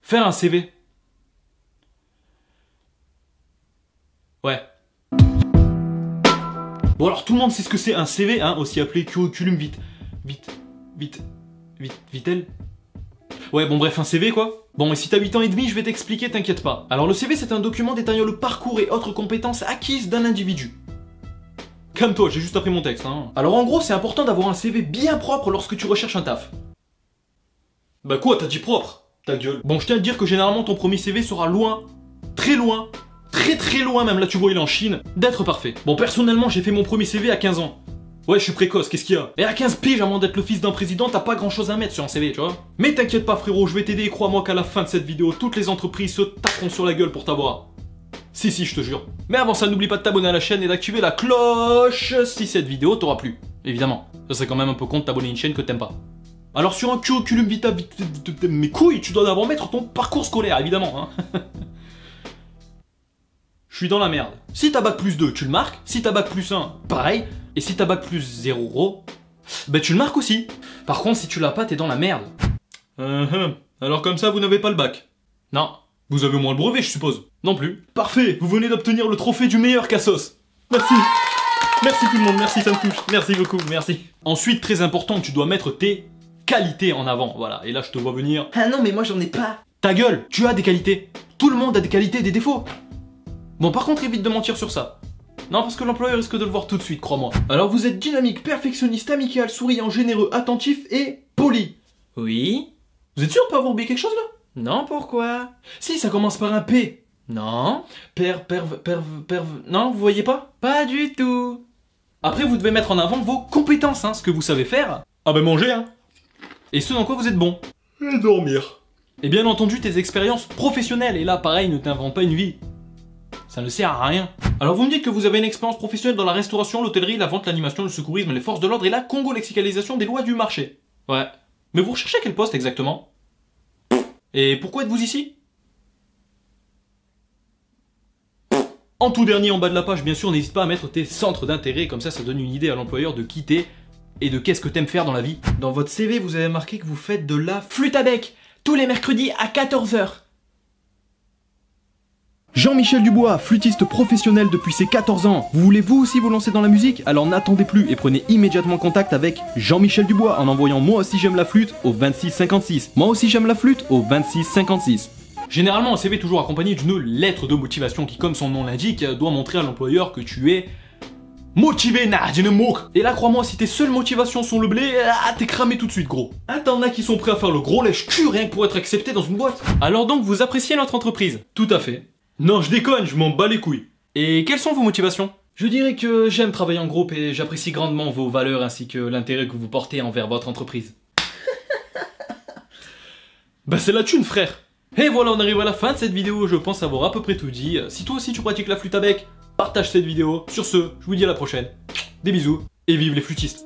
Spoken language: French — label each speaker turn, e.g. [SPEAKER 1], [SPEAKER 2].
[SPEAKER 1] Faire un CV. Ouais. Bon alors tout le monde sait ce que c'est un CV, hein, aussi appelé curriculum vitae. Ouais bon bref, un CV quoi. Bon et si t'as 8 ans et demi, je vais t'expliquer, t'inquiète pas. Alors le CV c'est un document détaillant le parcours et autres compétences acquises d'un individu. Calme-toi, j'ai juste appris mon texte, hein. Alors en gros c'est important d'avoir un CV bien propre lorsque tu recherches un taf. Bah quoi, t'as dit propre? Ta gueule. Bon je tiens à te dire que généralement ton premier CV sera loin, très loin même, là tu vois il est en Chine, d'être parfait. Bon personnellement j'ai fait mon premier CV à 15 ans. Ouais je suis précoce, qu'est-ce qu'il y a? Et à 15 piges avant d'être le fils d'un président, t'as pas grand chose à mettre sur un CV, tu vois. Mais t'inquiète pas frérot, je vais t'aider et crois-moi qu'à la fin de cette vidéo, toutes les entreprises se taperont sur la gueule pour t'avoir. Si je te jure. Mais avant ça, n'oublie pas de t'abonner à la chaîne et d'activer la cloche si cette vidéo t'aura plu. Évidemment, ça serait quand même un peu con de t'abonner à une chaîne que t'aimes pas. Alors sur un curriculum vitae, mes couilles, tu dois d'abord mettre ton parcours scolaire, évidemment, hein. Je suis dans la merde. Si t'as bac plus 2, tu le marques. Si t'as bac plus 1, pareil. Et si t'as bac plus 0, bah tu le marques aussi. Par contre, si tu l'as pas, t'es dans la merde. Alors comme ça, vous n'avez pas le bac? Non. Vous avez au moins le brevet, je suppose? Non plus. Parfait, vous venez d'obtenir le trophée du meilleur cassos. Merci. Merci tout le monde, merci, ça me touche. Merci beaucoup, merci. Ensuite, très important, tu dois mettre tes qualités en avant. Voilà, et là je te vois venir.
[SPEAKER 2] Ah non, mais moi j'en ai pas.
[SPEAKER 1] Ta gueule, tu as des qualités. Tout le monde a des qualités et des défauts. Bon, par contre, évite de mentir sur ça. Non, parce que l'employeur risque de le voir tout de suite, crois-moi. Alors, vous êtes dynamique, perfectionniste, amical, souriant, généreux, attentif et poli.
[SPEAKER 2] Oui.
[SPEAKER 1] Vous êtes sûr de pas avoir oublié quelque chose, là?
[SPEAKER 2] Non, pourquoi?
[SPEAKER 1] Si, ça commence par un P.
[SPEAKER 2] Non.
[SPEAKER 1] Non, vous voyez pas?
[SPEAKER 2] Pas du tout.
[SPEAKER 1] Après, vous devez mettre en avant vos compétences, hein, ce que vous savez faire. Ah ben manger, hein. Et ce dans quoi vous êtes bon. Et dormir. Et bien entendu, tes expériences professionnelles. Et là, pareil, ne t'invente pas une vie. Ça ne sert à rien. Alors vous me dites que vous avez une expérience professionnelle dans la restauration, l'hôtellerie, la vente, l'animation, le secourisme, les forces de l'ordre et la congo-lexicalisation des lois du marché. Ouais. Mais vous recherchez quel poste exactement? Et pourquoi êtes-vous ici? En tout dernier, en bas de la page, bien sûr, n'hésite pas à mettre tes centres d'intérêt, comme ça donne une idée à l'employeur de quitter et de qu'est-ce que t'aimes faire dans la vie.
[SPEAKER 2] Dans votre CV, vous avez marqué que vous faites de la flûte à bec, tous les mercredis à 14 h.
[SPEAKER 3] Jean-Michel Dubois, flûtiste professionnel depuis ses 14 ans. Vous voulez vous aussi vous lancer dans la musique? Alors n'attendez plus et prenez immédiatement contact avec Jean-Michel Dubois en envoyant moi aussi j'aime la flûte au 2656. Moi aussi j'aime la flûte au 2656.
[SPEAKER 1] Généralement un CV est toujours accompagné d'une lettre de motivation qui, comme son nom l'indique, doit montrer à l'employeur que tu es motivé. Et là crois-moi, si tes seules motivations sont le blé, t'es cramé tout de suite gros. T'en as qui sont prêts à faire le gros lèche-cul rien que pour être accepté dans une boîte. Alors donc vous appréciez notre entreprise? Tout à fait. Non, je déconne, je m'en bats les couilles. Et quelles sont vos motivations? Je dirais que j'aime travailler en groupe et j'apprécie grandement vos valeurs ainsi que l'intérêt que vous portez envers votre entreprise. Bah c'est la thune frère. Et voilà, on arrive à la fin de cette vidéo, je pense avoir à peu près tout dit. Si toi aussi tu pratiques la flûte à bec, partage cette vidéo. Sur ce, je vous dis à la prochaine. Des bisous et vive les flûtistes.